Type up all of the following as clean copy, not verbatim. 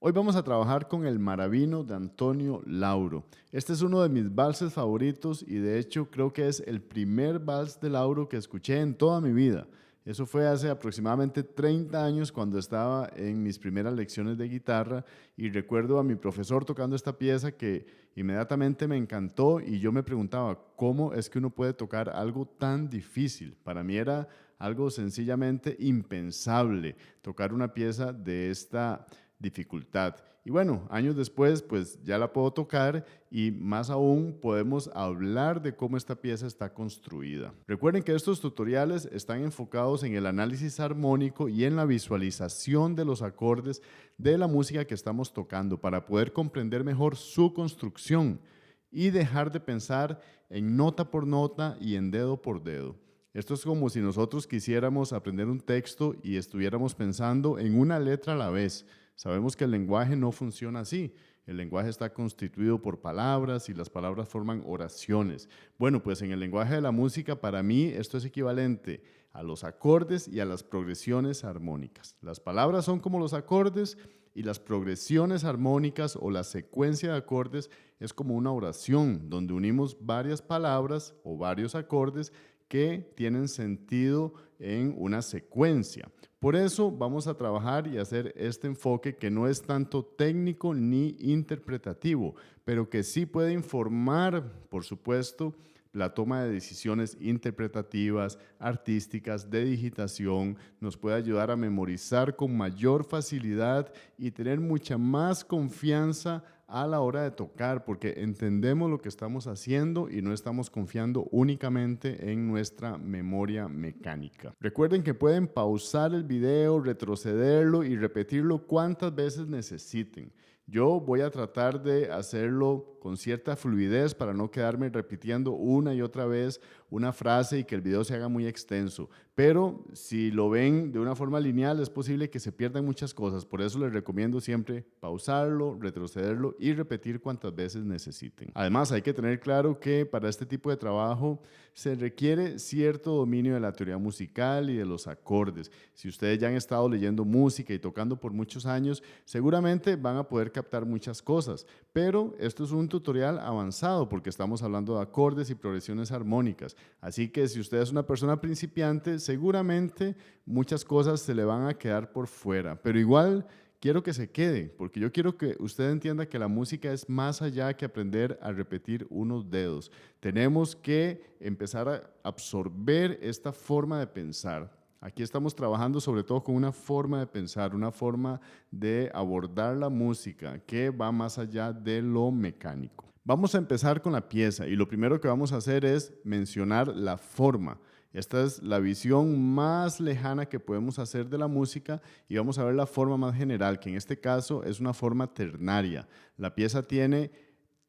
Hoy vamos a trabajar con el Maravino de Antonio Lauro. Este es uno de mis valses favoritos y de hecho creo que es el primer vals de Lauro que escuché en toda mi vida. Eso fue hace aproximadamente 30 años cuando estaba en mis primeras lecciones de guitarra y recuerdo a mi profesor tocando esta pieza que inmediatamente me encantó y yo me preguntaba cómo es que uno puede tocar algo tan difícil. Para mí era algo sencillamente impensable tocar una pieza de esta dificultad. Y bueno, años después, pues ya la puedo tocar y más aún podemos hablar de cómo esta pieza está construida. Recuerden que estos tutoriales están enfocados en el análisis armónico y en la visualización de los acordes de la música que estamos tocando para poder comprender mejor su construcción y dejar de pensar en nota por nota y en dedo por dedo. Esto es como si nosotros quisiéramos aprender un texto y estuviéramos pensando en una letra a la vez. Sabemos que el lenguaje no funciona así. El lenguaje está constituido por palabras y las palabras forman oraciones. Bueno, pues en el lenguaje de la música, para mí, esto es equivalente a los acordes y a las progresiones armónicas. Las palabras son como los acordes y las progresiones armónicas o la secuencia de acordes es como una oración donde unimos varias palabras o varios acordes que tienen sentido en una secuencia. Por eso vamos a trabajar y hacer este enfoque que no es tanto técnico ni interpretativo, pero que sí puede informar, por supuesto, la toma de decisiones interpretativas, artísticas, de digitación, nos puede ayudar a memorizar con mayor facilidad y tener mucha más confianza a la hora de tocar, porque entendemos lo que estamos haciendo y no estamos confiando únicamente en nuestra memoria mecánica. Recuerden que pueden pausar el video, retrocederlo y repetirlo cuantas veces necesiten. Yo voy a tratar de hacerlo con cierta fluidez para no quedarme repitiendo una y otra vez una frase y que el video se haga muy extenso. Pero si lo ven de una forma lineal es posible que se pierdan muchas cosas. Por eso les recomiendo siempre pausarlo, retrocederlo y repetir cuantas veces necesiten. Además, hay que tener claro que para este tipo de trabajo se requiere cierto dominio de la teoría musical y de los acordes. Si ustedes ya han estado leyendo música y tocando por muchos años, seguramente van a poder captar muchas cosas. Pero esto es un tutorial avanzado porque estamos hablando de acordes y progresiones armónicas. Así que si usted es una persona principiante, seguramente muchas cosas se le van a quedar por fuera. Pero igual quiero que se quede, porque yo quiero que usted entienda que la música es más allá que aprender a repetir unos dedos. Tenemos que empezar a absorber esta forma de pensar. Aquí estamos trabajando sobre todo con una forma de pensar, una forma de abordar la música que va más allá de lo mecánico. Vamos a empezar con la pieza y lo primero que vamos a hacer es mencionar la forma. Esta es la visión más lejana que podemos hacer de la música y vamos a ver la forma más general, que en este caso es una forma ternaria. La pieza tiene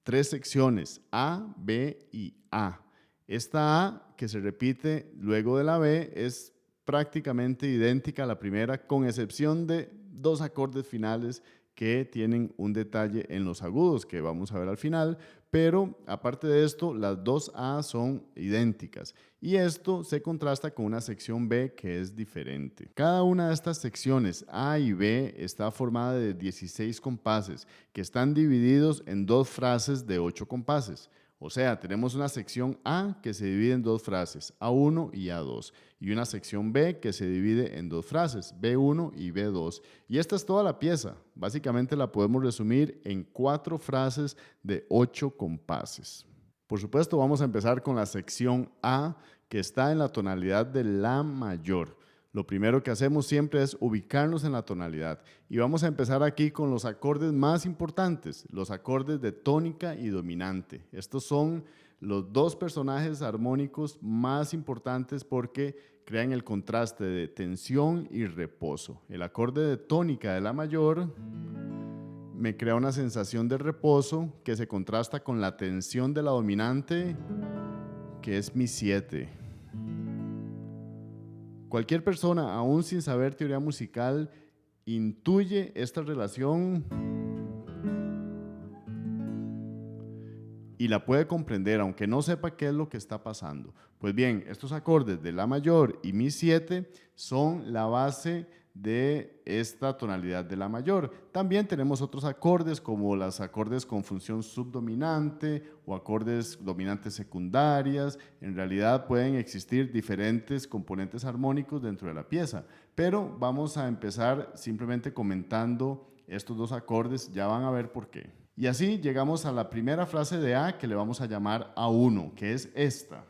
tres secciones, A, B y A. Esta A, que se repite luego de la B, es prácticamente idéntica a la primera, con excepción de dos acordes finales que tienen un detalle en los agudos que vamos a ver al final, pero aparte de esto, las dos A son idénticas y esto se contrasta con una sección B que es diferente. Cada una de estas secciones A y B está formada de 16 compases que están divididos en dos frases de 8 compases. O sea, tenemos una sección A que se divide en dos frases, A1 y A2, y una sección B que se divide en dos frases, B1 y B2. Y esta es toda la pieza. Básicamente la podemos resumir en 4 frases de 8 compases. Por supuesto, vamos a empezar con la sección A, que está en la tonalidad de La mayor. Lo primero que hacemos siempre es ubicarnos en la tonalidad y vamos a empezar aquí con los acordes más importantes, los acordes de tónica y dominante. Estos son los dos personajes armónicos más importantes porque crean el contraste de tensión y reposo. El acorde de tónica de La mayor me crea una sensación de reposo que se contrasta con la tensión de la dominante, que es Mi 7. Cualquier persona, aún sin saber teoría musical, intuye esta relación y la puede comprender, aunque no sepa qué es lo que está pasando. Pues bien, estos acordes de La mayor y Mi 7 son la base de esta tonalidad de la mayor. También tenemos otros acordes como los acordes con función subdominante o acordes dominantes secundarias. En realidad pueden existir diferentes componentes armónicos dentro de la pieza, pero vamos a empezar simplemente comentando estos dos acordes, ya van a ver por qué. Y así llegamos a la primera frase de A, que le vamos a llamar A1, que es esta.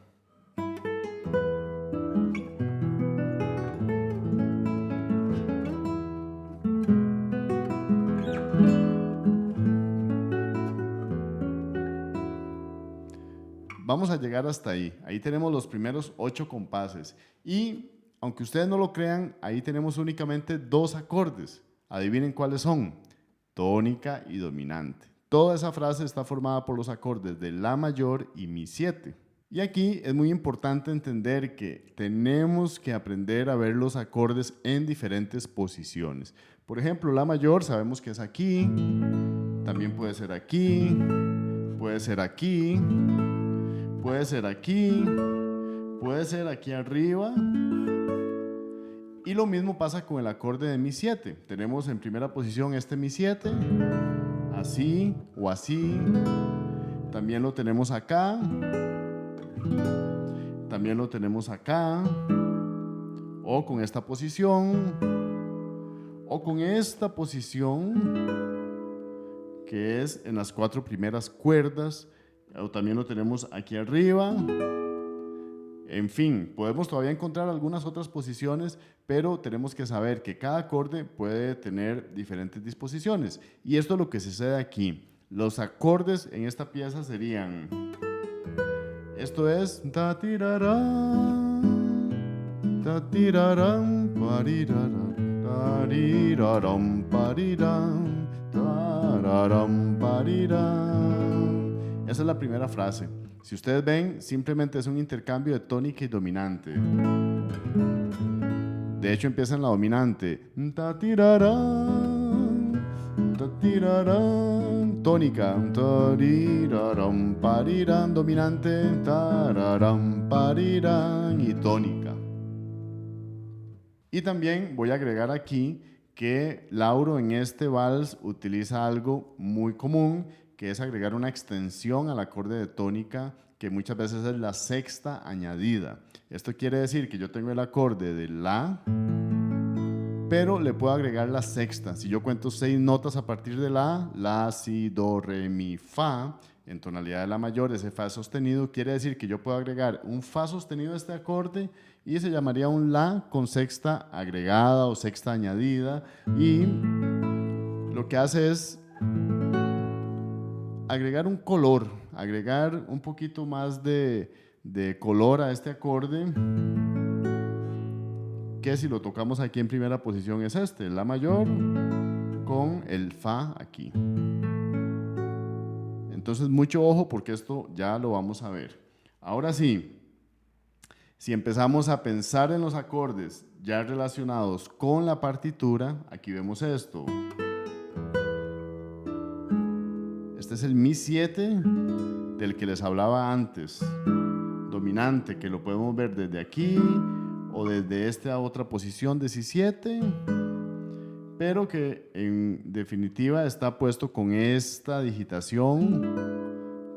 Vamos a llegar hasta ahí. Ahí tenemos los primeros 8 compases. Y aunque ustedes no lo crean, ahí tenemos únicamente 2 acordes. Adivinen cuáles son: tónica y dominante. Toda esa frase está formada por los acordes de la mayor y mi 7. Y aquí es muy importante entender que tenemos que aprender a ver los acordes en diferentes posiciones. Por ejemplo, la mayor sabemos que es aquí, también puede ser aquí, puede ser aquí, puede ser aquí, puede ser aquí arriba. Y lo mismo pasa con el acorde de mi 7. Tenemos en primera posición este mi 7, así o así. También lo tenemos acá. También lo tenemos acá. O con esta posición. O con esta posición, que es en las 4 primeras cuerdas. O también lo tenemos aquí arriba. En fin, podemos todavía encontrar algunas otras posiciones, pero tenemos que saber que cada acorde puede tener diferentes disposiciones. Y esto es lo que sucede aquí. Los acordes en esta pieza serían... Esto es... Ta tirarán, ta tirarán, parirarán, tarirarán, parirán, tararán, parirán. Esa es la primera frase. Si ustedes ven, simplemente es un intercambio de tónica y dominante. De hecho, empieza en la dominante. Ta tirarán, ta tirarán, tónica. Tarirarán, parirán, dominante. Tararán, parirán y tónica. Y también voy a agregar aquí que Lauro en este vals utiliza algo muy común, que es agregar una extensión al acorde de tónica, que muchas veces es la sexta añadida. Esto quiere decir que yo tengo el acorde de La, pero le puedo agregar la sexta. Si yo cuento 6 notas a partir de La, Si, Do, Re, Mi, Fa, en tonalidad de La mayor, ese Fa sostenido, quiere decir que yo puedo agregar un Fa sostenido a este acorde y se llamaría un La con sexta agregada o sexta añadida, y lo que hace es agregar un color, agregar un poquito más de color a este acorde, que si lo tocamos aquí en primera posición es este, La mayor con el Fa aquí. Entonces mucho ojo porque esto ya lo vamos a ver. Ahora sí, si empezamos a pensar en los acordes ya relacionados con la partitura, aquí vemos esto. Este es el Mi 7 del que les hablaba antes, dominante, que lo podemos ver desde aquí o desde esta otra posición de Si 7, pero que en definitiva está puesto con esta digitación,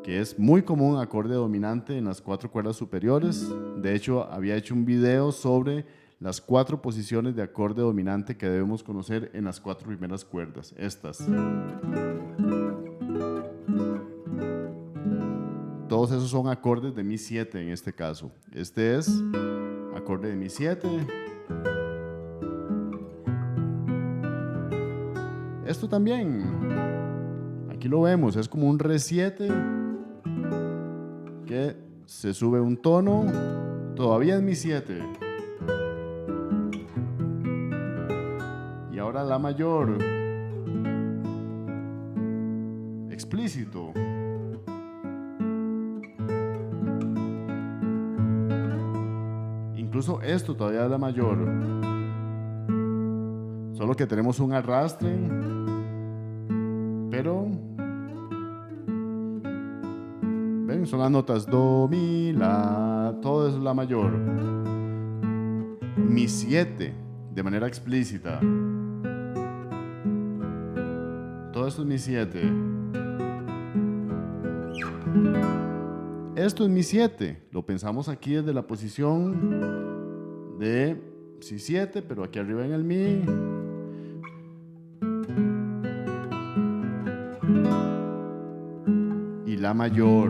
que es muy común acorde dominante en las 4 cuerdas superiores. De hecho, había hecho un video sobre las 4 posiciones de acorde dominante que debemos conocer en las 4 primeras cuerdas, estas. Todos esos son acordes de Mi 7 en este caso. Este es acorde de Mi 7. Esto también, aquí lo vemos, es como un Re 7 que se sube un tono, todavía es Mi 7. Y ahora La mayor, explícito. Incluso esto todavía es La mayor, solo que tenemos un arrastre, pero ven, son las notas Do, Mi, La, todo es La mayor. Mi 7, de manera explícita. Todo esto es mi 7. Esto es mi 7. Lo pensamos aquí desde la posición de si 7, pero aquí arriba en el mi. Y la mayor.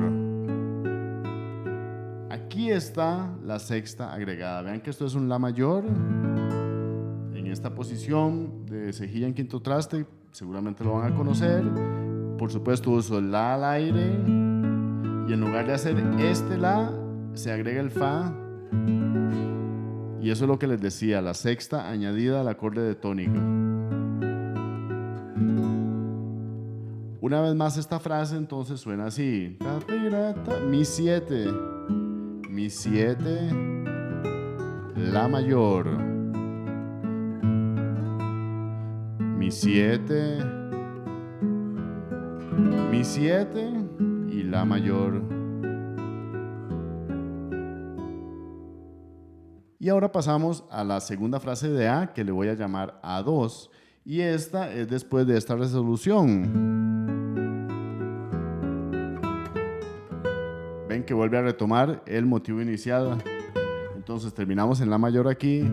Aquí está la sexta agregada. Vean que esto es un la mayor. En esta posición de cejilla en quinto traste, seguramente lo van a conocer. Por supuesto, uso el la al aire. Y en lugar de hacer este la, se agrega el fa. Y eso es lo que les decía, la sexta añadida al acorde de tónica. Una vez más esta frase entonces suena así. Mi 7. Mi 7. La mayor. Mi 7. Mi 7 y la mayor. Y ahora pasamos a la segunda frase de A, que le voy a llamar A2. Y esta es después de esta resolución. Ven que vuelve a retomar el motivo inicial. Entonces terminamos en la mayor aquí.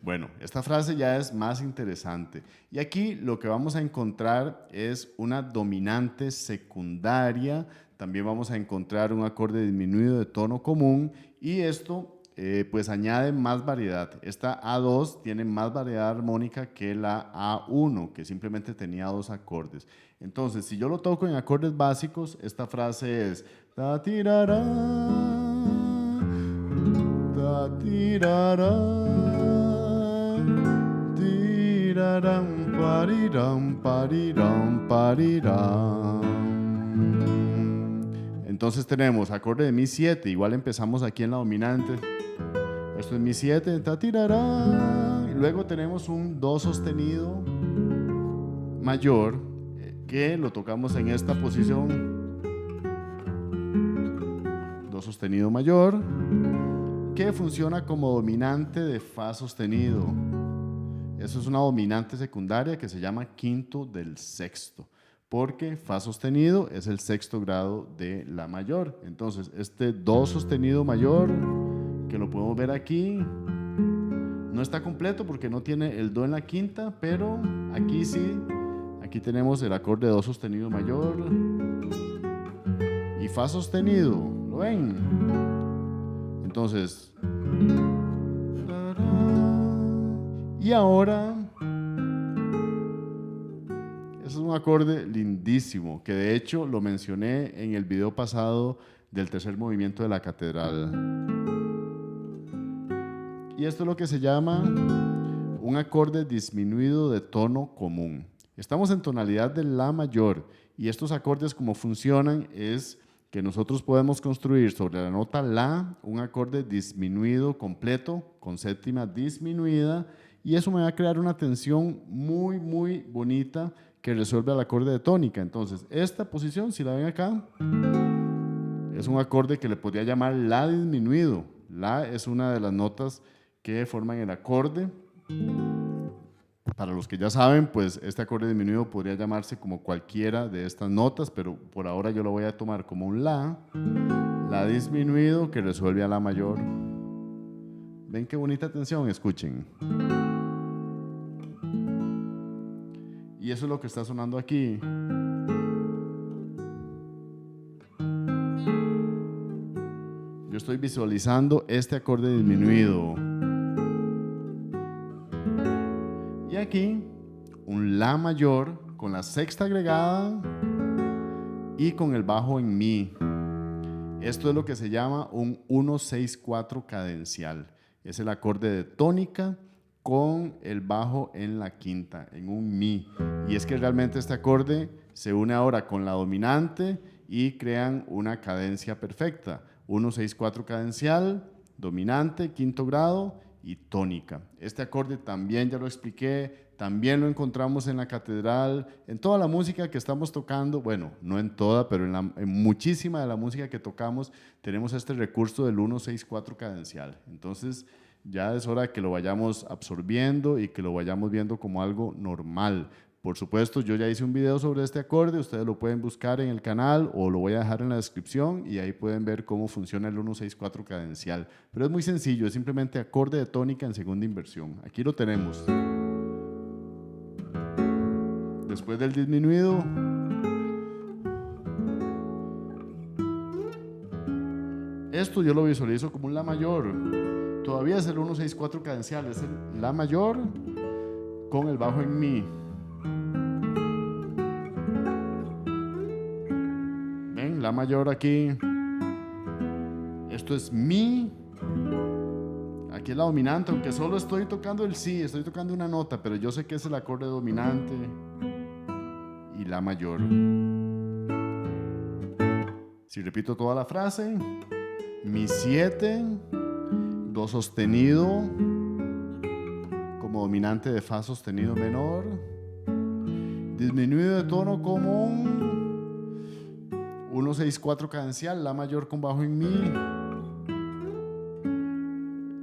Bueno, esta frase ya es más interesante. Y aquí lo que vamos a encontrar es una dominante secundaria. También vamos a encontrar un acorde disminuido de tono común. Y esto pues añade más variedad. Esta A2 tiene más variedad armónica que la A1, que simplemente tenía 2 acordes. Entonces, si yo lo toco en acordes básicos, esta frase es ta tirará, ta tirará. Tiraram, pariram, pariram, pariram. Entonces tenemos acorde de mi 7, igual empezamos aquí en la dominante. Esto es mi 7, ta tirará. Y luego tenemos un do sostenido mayor que lo tocamos en esta posición. Do sostenido mayor que funciona como dominante de fa sostenido. Eso es una dominante secundaria que se llama quinto del sexto, porque fa sostenido es el sexto grado de la mayor. Entonces, este do sostenido mayor, que lo podemos ver aquí, no está completo porque no tiene el do en la quinta, pero aquí sí, aquí tenemos el acorde do sostenido mayor y fa sostenido, ¿lo ven? Entonces, y ahora, es un acorde lindísimo, que de hecho lo mencioné en el video pasado del tercer movimiento de la catedral. Y esto es lo que se llama un acorde disminuido de tono común. Estamos en tonalidad de la mayor y estos acordes como funcionan es que nosotros podemos construir sobre la nota la un acorde disminuido completo con séptima disminuida y eso me va a crear una tensión muy muy bonita que resuelve el acorde de tónica. Entonces esta posición, si la ven acá, es un acorde que le podría llamar la disminuido. La es una de las notas que forman el acorde. Para los que ya saben, pues este acorde disminuido podría llamarse como cualquiera de estas notas, pero por ahora yo lo voy a tomar como un la disminuido que resuelve a la mayor. ¿Ven qué bonita tensión? Escuchen. Y eso es lo que está sonando aquí. Yo estoy visualizando este acorde disminuido. Y aquí, un la mayor con la sexta agregada y con el bajo en mi. Esto es lo que se llama un 1-6-4 cadencial. Es el acorde de tónica con el bajo en la quinta, en un mi. Y es que realmente este acorde se une ahora con la dominante y crean una cadencia perfecta. 1-6-4 cadencial, dominante, quinto grado y tónica. Este acorde también ya lo expliqué, también lo encontramos en la catedral, en toda la música que estamos tocando, bueno, no en toda, pero en muchísima de la música que tocamos tenemos este recurso del 1-6-4 cadencial. Entonces ya es hora de que lo vayamos absorbiendo y que lo vayamos viendo como algo normal. Por supuesto, yo ya hice un video sobre este acorde, ustedes lo pueden buscar en el canal o lo voy a dejar en la descripción y ahí pueden ver cómo funciona el 1-6-4 cadencial. Pero es muy sencillo, es simplemente acorde de tónica en segunda inversión. Aquí lo tenemos. Después del disminuido, esto yo lo visualizo como un La mayor. Todavía es el 1-6-4 cadencial, es el La mayor con el bajo en Mi. ¿Ven? La mayor aquí. Esto es Mi. Aquí es la dominante, aunque solo estoy tocando el Si, estoy tocando una nota, pero yo sé que es el acorde dominante y La mayor. Si repito toda la frase, Mi 7, Do sostenido como dominante de Fa sostenido menor, disminuido de tono como un 1-6-4 cadencial, La mayor con bajo en Mi,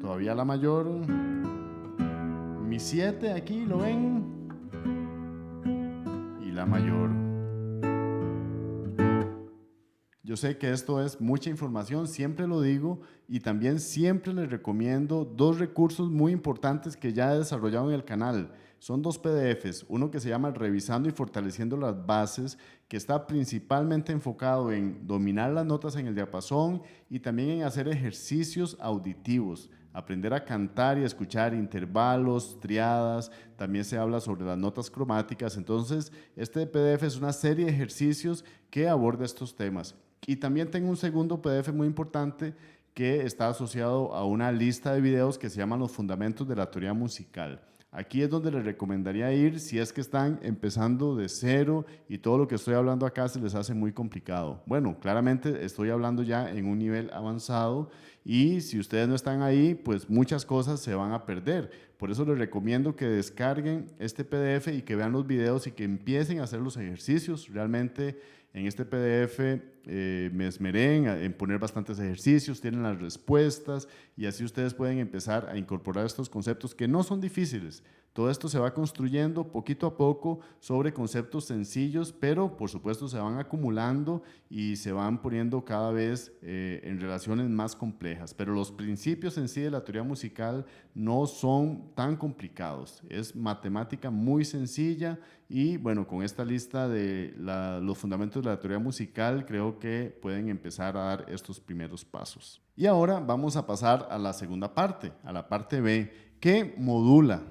todavía La mayor, Mi 7 aquí, ¿lo ven? Y La mayor. Yo sé que esto es mucha información, siempre lo digo, y también siempre les recomiendo dos recursos muy importantes que ya he desarrollado en el canal. Son dos PDFs, uno que se llama Revisando y Fortaleciendo las Bases, que está principalmente enfocado en dominar las notas en el diapasón y también en hacer ejercicios auditivos, aprender a cantar y escuchar intervalos, triadas, también se habla sobre las notas cromáticas. Entonces, este PDF es una serie de ejercicios que aborda estos temas. Y también tengo un segundo PDF muy importante que está asociado a una lista de videos que se llaman Los Fundamentos de la Teoría Musical. Aquí es donde les recomendaría ir si es que están empezando de cero y todo lo que estoy hablando acá se les hace muy complicado. Bueno, claramente estoy hablando ya en un nivel avanzado y si ustedes no están ahí, pues muchas cosas se van a perder. Por eso les recomiendo que descarguen este PDF y que vean los videos y que empiecen a hacer los ejercicios. Realmente en este PDF me esmeré en poner bastantes ejercicios, tienen las respuestas y así ustedes pueden empezar a incorporar estos conceptos que no son difíciles. Todo esto se va construyendo poquito a poco sobre conceptos sencillos, pero por supuesto se van acumulando y se van poniendo cada vez en relaciones más complejas. Pero los principios en sí de la teoría musical no son tan complicados. Es matemática muy sencilla y bueno, con esta lista de los fundamentos de la teoría musical creo que pueden empezar a dar estos primeros pasos. Y ahora vamos a pasar a la segunda parte, a la parte B, que modula.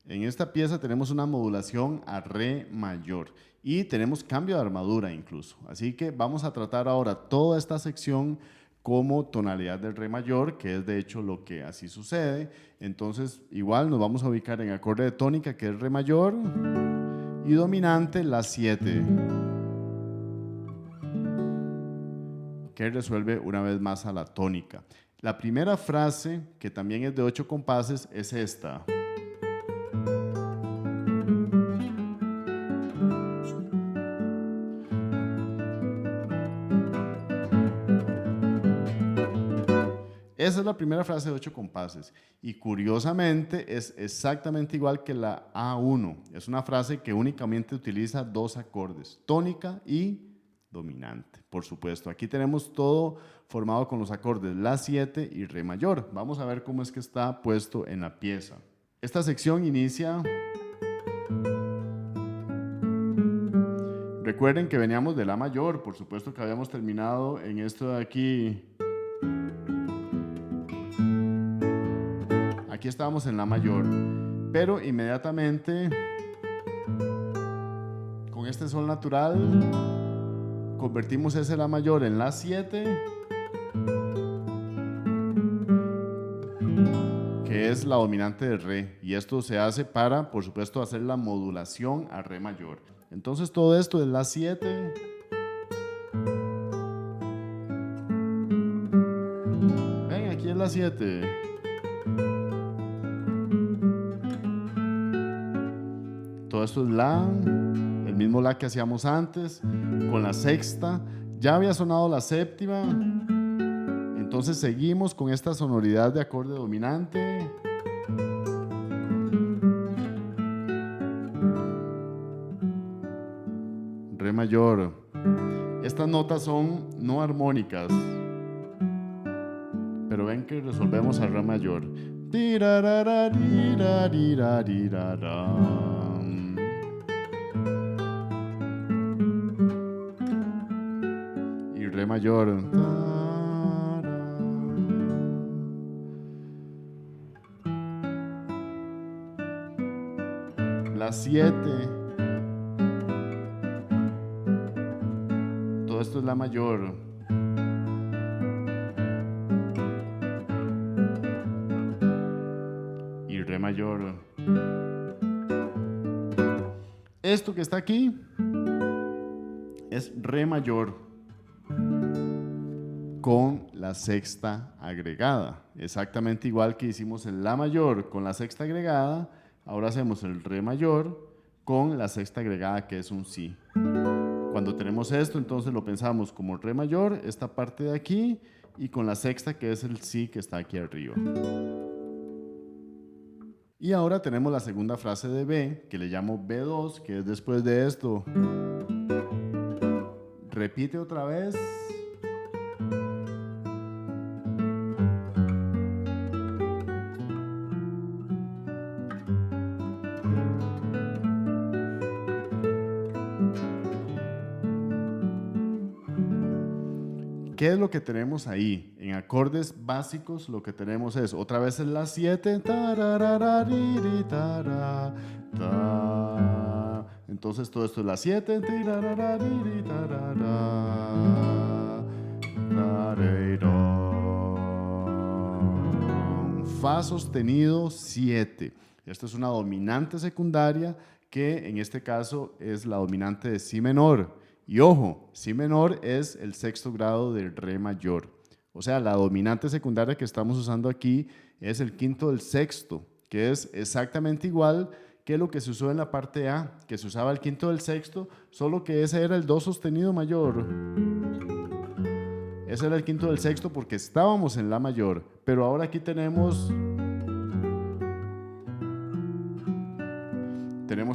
En esta pieza tenemos una modulación a Re mayor y tenemos cambio de armadura incluso. Así que vamos a tratar ahora toda esta sección como tonalidad del Re mayor, que es de hecho lo que así sucede. Entonces igual nos vamos a ubicar en acorde de tónica, que es Re mayor, y dominante La 7, que resuelve una vez más a la tónica. La primera frase, que también es de 8 compases, es esta. Esa es la primera frase de 8 compases y curiosamente es exactamente igual que la A1. Es una frase que únicamente utiliza dos acordes, tónica y dominante. Por supuesto, aquí tenemos todo formado con los acordes La 7 y Re mayor. Vamos a ver cómo es que está puesto en la pieza. Esta sección inicia... Recuerden que veníamos de La mayor, por supuesto que habíamos terminado en esto de aquí. Aquí estábamos en La mayor, pero inmediatamente con este sol natural convertimos ese La mayor en La 7, que es la dominante de Re, y esto se hace para, por supuesto, hacer la modulación a Re mayor. Entonces todo esto es La 7, ven, aquí es La 7. esto es la, el mismo la que hacíamos antes, con la sexta. Ya había sonado la séptima, entonces seguimos con esta sonoridad de acorde dominante. Re mayor. Estas notas son no armónicas, pero ven que resolvemos al re mayor. Y re mayor. La 7. Todo esto es la mayor. Y re mayor. Esto que está aquí es re mayor con la sexta agregada. Exactamente igual que hicimos el la mayor con la sexta agregada, ahora hacemos el re mayor con la sexta agregada, que es un si. Cuando tenemos esto, entonces lo pensamos como re mayor, esta parte de aquí, y con la sexta, que es el si que está aquí arriba. Y ahora tenemos la segunda frase de B, que le llamo B2, que es después de esto. Repite otra vez. ¿Qué es lo que tenemos ahí? En acordes básicos lo que tenemos es, otra vez es la 7. Entonces todo esto es la 7. Fa sostenido 7. Esta es una dominante secundaria que en este caso es la dominante de si menor. Y ojo, si menor es el sexto grado del re mayor. O sea, la dominante secundaria que estamos usando aquí es el quinto del sexto, que es exactamente igual que lo que se usó en la parte A, que se usaba el quinto del sexto, solo que ese era el do sostenido mayor. Ese era el quinto del sexto porque estábamos en la mayor, pero ahora aquí tenemos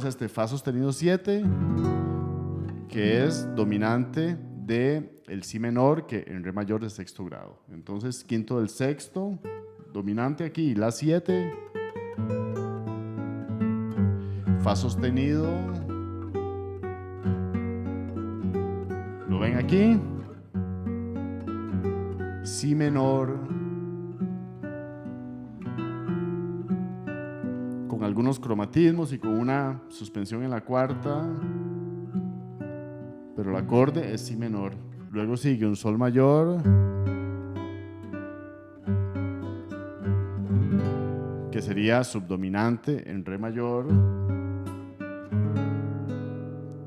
este fa sostenido 7, que es dominante de el si menor, que en re mayor de sexto grado. Entonces, quinto del sexto, dominante aquí, la 7, fa sostenido, ¿lo ven aquí? Si menor, con algunos cromatismos y con una suspensión en la cuarta, pero el acorde es si menor. Luego sigue un sol mayor, que sería subdominante en re mayor,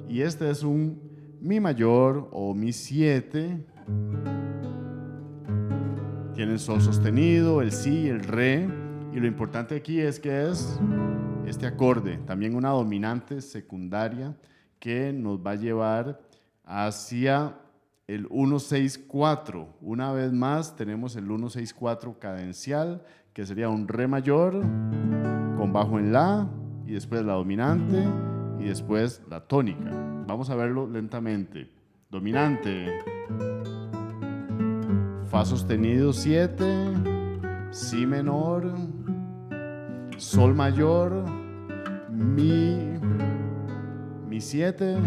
y este es un mi mayor o mi 7. Tiene el sol sostenido, el si, el re, y lo importante aquí es que es este acorde, también una dominante secundaria que nos va a llevar hacia el 1-6-4. Una vez más tenemos el 1-6-4 cadencial, que sería un re mayor con bajo en la, y después la dominante, y después la tónica. Vamos a verlo lentamente. Dominante, fa sostenido 7, si menor, sol mayor, mi 7.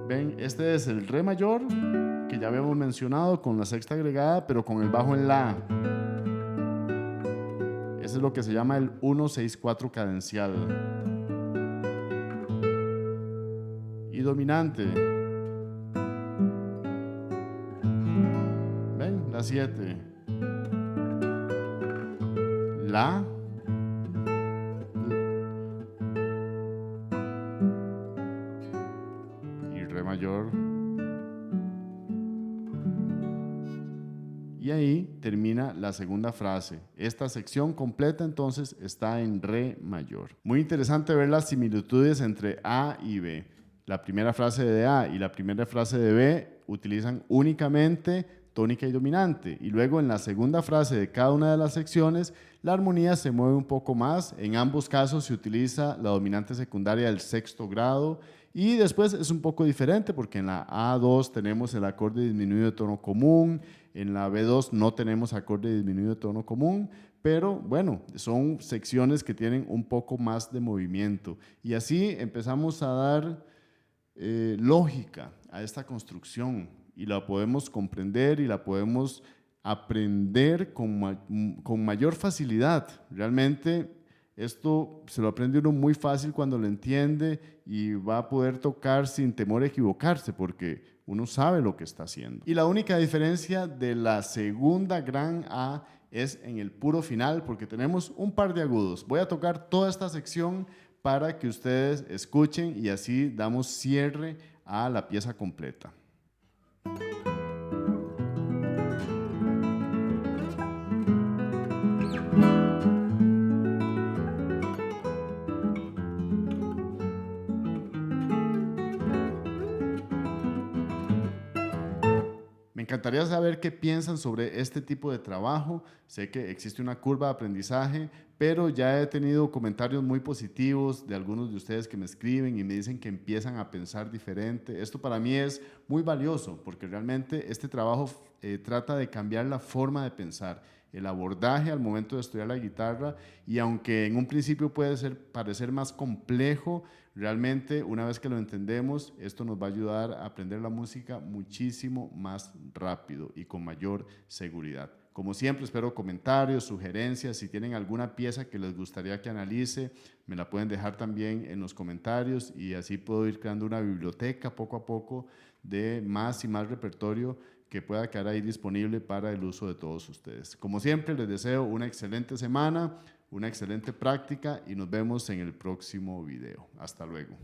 Ven, este es el re mayor que ya habíamos mencionado con la sexta agregada, pero con el bajo en la. Ese es lo que se llama el 1-6-4 cadencial. Y dominante. Ven, la 7. La. Y re mayor. y ahí termina la segunda frase. Esta sección completa entonces está en re mayor. Muy interesante ver las similitudes entre A y B. La primera frase de A y la primera frase de B utilizan únicamente tónica y dominante, y luego en la segunda frase de cada una de las secciones la armonía se mueve un poco más. En ambos casos se utiliza la dominante secundaria del sexto grado, y después es un poco diferente porque en la A2 tenemos el acorde disminuido de tono común, en la B2 no tenemos acorde disminuido de tono común, pero bueno, son secciones que tienen un poco más de movimiento, y así empezamos a dar lógica a esta construcción, y la podemos comprender y la podemos aprender con mayor facilidad. Realmente esto se lo aprende uno muy fácil cuando lo entiende, y va a poder tocar sin temor a equivocarse porque uno sabe lo que está haciendo. Y la única diferencia de la segunda gran A es en el puro final, porque tenemos un par de agudos. Voy a tocar toda esta sección para que ustedes escuchen y así damos cierre a la pieza completa. Me encantaría saber qué piensan sobre este tipo de trabajo. Sé que existe una curva de aprendizaje, pero ya he tenido comentarios muy positivos de algunos de ustedes que me escriben y me dicen que empiezan a pensar diferente. Esto para mí es muy valioso porque realmente este trabajo trata de cambiar la forma de pensar, el abordaje al momento de estudiar la guitarra, y aunque en un principio puede parecer más complejo, realmente una vez que lo entendemos, esto nos va a ayudar a aprender la música muchísimo más rápido y con mayor seguridad. Como siempre, espero comentarios, sugerencias. Si tienen alguna pieza que les gustaría que analice, me la pueden dejar también en los comentarios, y así puedo ir creando una biblioteca poco a poco de más y más repertorio que pueda quedar ahí disponible para el uso de todos ustedes. Como siempre, les deseo una excelente semana, una excelente práctica, y nos vemos en el próximo video. Hasta luego.